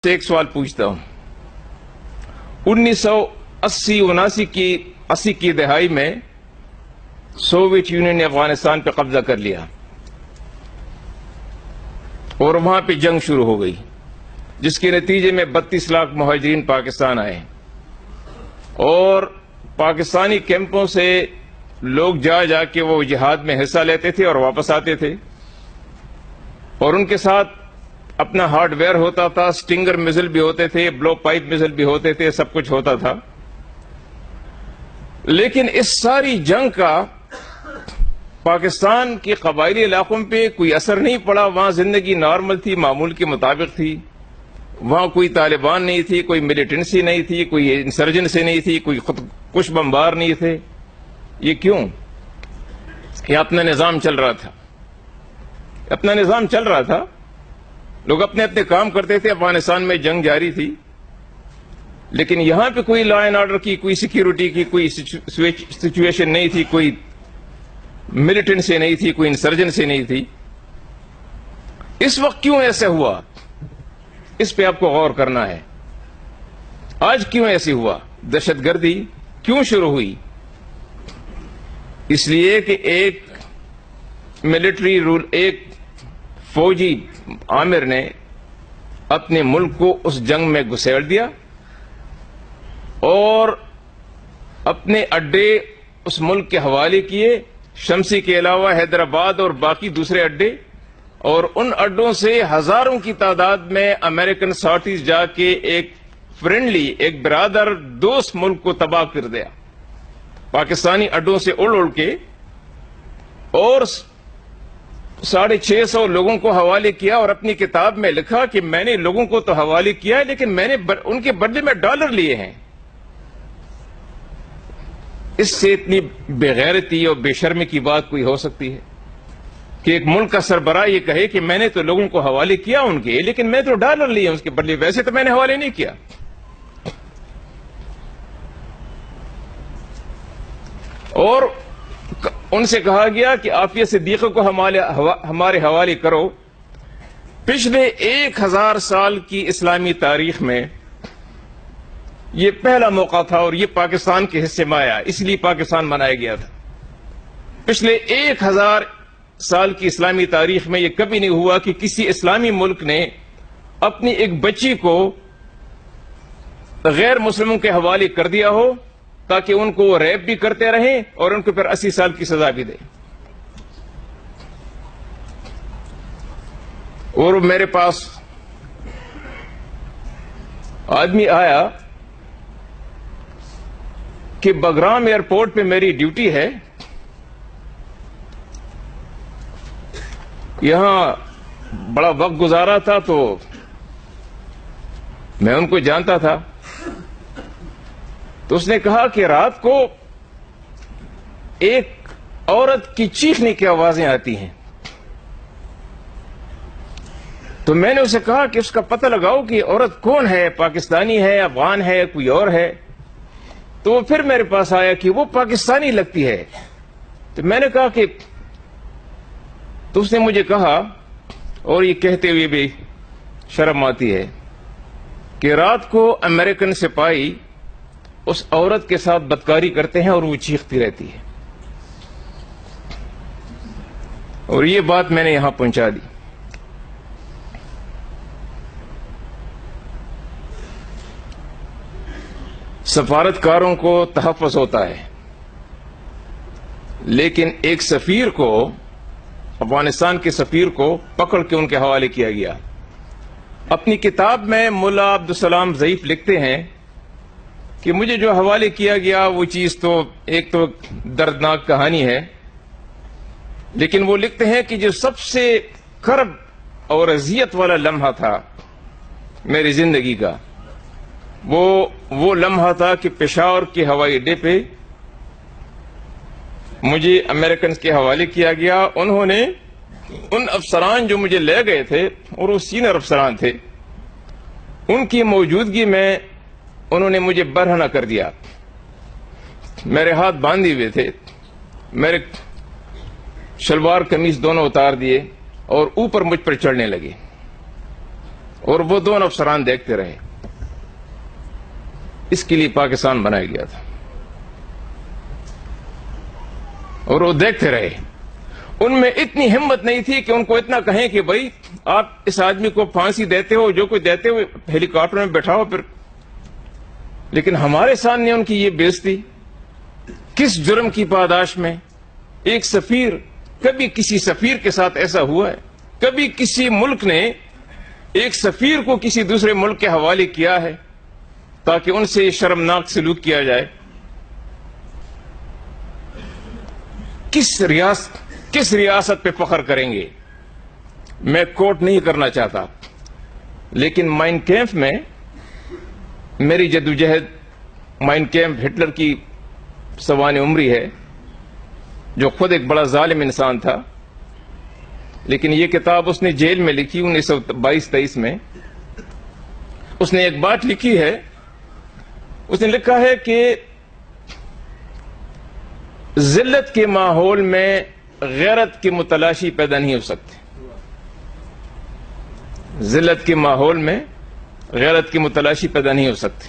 سے ایک سوال پوچھتا ہوں۔ 1980 کی دہائی میں سوویت یونین نے افغانستان پہ قبضہ کر لیا اور وہاں پہ جنگ شروع ہو گئی، جس کے نتیجے میں 32 لاکھ مہاجرین پاکستان آئے اور پاکستانی کیمپوں سے لوگ جا کے وہ جہاد میں حصہ لیتے تھے اور واپس آتے تھے، اور ان کے ساتھ اپنا ہارڈ ویئر ہوتا تھا، سٹنگر میزل بھی ہوتے تھے، بلو پائپ میزل بھی ہوتے تھے، سب کچھ ہوتا تھا۔ لیکن اس ساری جنگ کا پاکستان کے قبائلی علاقوں پہ کوئی اثر نہیں پڑا۔ وہاں زندگی نارمل تھی، معمول کے مطابق تھی، وہاں کوئی طالبان نہیں تھی، کوئی ملیٹنسی نہیں تھی، کوئی انسرجنسی نہیں تھی، کوئی خود کش بمبار نہیں تھے۔ یہ کیوں؟ یہ اپنا نظام چل رہا تھا، لوگ اپنے اپنے کام کرتے تھے، افغانستان میں جنگ جاری تھی، لیکن یہاں پہ کوئی لا اینڈ آرڈر کی، کوئی سیکیورٹی کی کوئی سچویشن نہیں تھی، کوئی ملیٹنسی نہیں تھی، کوئی انسرجنسی نہیں تھی۔ اس وقت کیوں ایسا ہوا؟ اس پہ آپ کو غور کرنا ہے۔ آج کیوں ایسے ہوا؟ دہشت گردی کیوں شروع ہوئی؟ اس لیے کہ ایک ملٹری رول، ایک فوجی آمر نے اپنے ملک کو اس جنگ میں گھسیڑ دیا اور اپنے اڈے اس ملک کے حوالے کیے، شمسی کے علاوہ حیدرآباد اور باقی دوسرے اڈے، اور ان اڈوں سے ہزاروں کی تعداد میں امریکن سارٹیز جا کے ایک فرینڈلی، ایک برادر دوست ملک کو تباہ کر دیا، پاکستانی اڈوں سے اڑ کے، اور 650 لوگوں کو حوالے کیا، اور اپنی کتاب میں لکھا کہ میں نے لوگوں کو تو حوالے کیا ہے، لیکن میں نے ان کے بدلے میں ڈالر لیے ہیں۔ اس سے اتنی بےغیرتی اور بے شرمی کی بات کوئی ہو سکتی ہے کہ ایک ملک کا سربراہ یہ کہے کہ میں نے تو لوگوں کو حوالے کیا ان کے، لیکن میں تو ڈالر لیے اس کے بدلے، ویسے تو میں نے حوالے نہیں کیا۔ اور ان سے کہا گیا کہ عافیہ صدیقہ کو ہمارے حوالے کرو۔ پچھلے 1000 سال کی اسلامی تاریخ میں یہ پہلا موقع تھا، اور یہ پاکستان کے حصے میں آیا، اس لیے پاکستان بنایا گیا تھا۔ پچھلے 1000 سال کی اسلامی تاریخ میں یہ کبھی نہیں ہوا کہ کسی اسلامی ملک نے اپنی ایک بچی کو غیر مسلموں کے حوالے کر دیا ہو تاکہ ان کو وہ ریپ بھی کرتے رہیں اور ان کو پھر 80 سال کی سزا بھی دیں۔ اور میرے پاس آدمی آیا کہ بگرام ایئرپورٹ پہ میری ڈیوٹی ہے، یہاں بڑا وقت گزارا تھا تو میں ان کو جانتا تھا، تو اس نے کہا کہ رات کو ایک عورت کی چیخنے کی آوازیں آتی ہیں، تو میں نے اسے کہا کہ اس کا پتہ لگاؤ کہ عورت کون ہے، پاکستانی ہے، افغان ہے، کوئی اور ہے۔ تو وہ پھر میرے پاس آیا کہ وہ پاکستانی لگتی ہے۔ تو میں نے کہا کہ، تو اس نے مجھے کہا، اور یہ کہتے ہوئے بھی شرم آتی ہے، کہ رات کو امریکن سپاہی اس عورت کے ساتھ بدکاری کرتے ہیں اور وہ چیختی رہتی ہے، اور یہ بات میں نے یہاں پہنچا دی۔ سفارتکاروں کو تحفظ ہوتا ہے، لیکن ایک سفیر کو، افغانستان کے سفیر کو پکڑ کے ان کے حوالے کیا گیا۔ اپنی کتاب میں ملا عبدالسلام ضعیف لکھتے ہیں کہ مجھے جو حوالے کیا گیا وہ چیز تو ایک تو دردناک کہانی ہے، لیکن وہ لکھتے ہیں کہ جو سب سے کرب اور اذیت والا لمحہ تھا میری زندگی کا، وہ لمحہ تھا کہ پشاور کے ہوائی اڈے پہ مجھے امریکنز کے حوالے کیا گیا۔ انہوں نے، ان افسران جو مجھے لے گئے تھے، اور وہ سینئر افسران تھے، ان کی موجودگی میں انہوں نے مجھے برہنہ کر دیا، میرے ہاتھ باندھے ہوئے تھے، میرے شلوار قمیص دونوں اتار دیے اور اوپر مجھ پر چڑھنے لگے، اور وہ دونوں افسران دیکھتے رہے. اس کے لیے پاکستان بنایا گیا تھا اور وہ دیکھتے رہے. ان میں اتنی ہمت نہیں تھی کہ ان کو اتنا کہیں کہ بھائی آپ اس آدمی کو پھانسی دیتے ہو, جو کوئی دیتے ہو ہیلی کاپٹر میں بٹھاؤ پھر. لیکن ہمارے سامنے ان کی یہ بےعزتی کس جرم کی پاداش میں؟ ایک سفیر, کبھی کسی سفیر کے ساتھ ایسا ہوا ہے؟ کبھی کسی ملک نے ایک سفیر کو کسی دوسرے ملک کے حوالے کیا ہے تاکہ ان سے شرمناک سلوک کیا جائے؟ کس ریاست پہ فخر کریں گے؟ میں کوٹ نہیں کرنا چاہتا, لیکن مائن کیمپ میں میری جدوجہد, مائن کیمپ ہٹلر کی سوانح عمری ہے, جو خود ایک بڑا ظالم انسان تھا, لیکن یہ کتاب اس نے جیل میں لکھی 1922-23 میں. اس نے ایک بات لکھی ہے, اس نے لکھا ہے کہ ذلت کے ماحول میں غیرت کی متلاشی پیدا نہیں ہو سکتی. ذلت کے ماحول میں غیرت کی متلاشی پیدا نہیں ہو سکتی.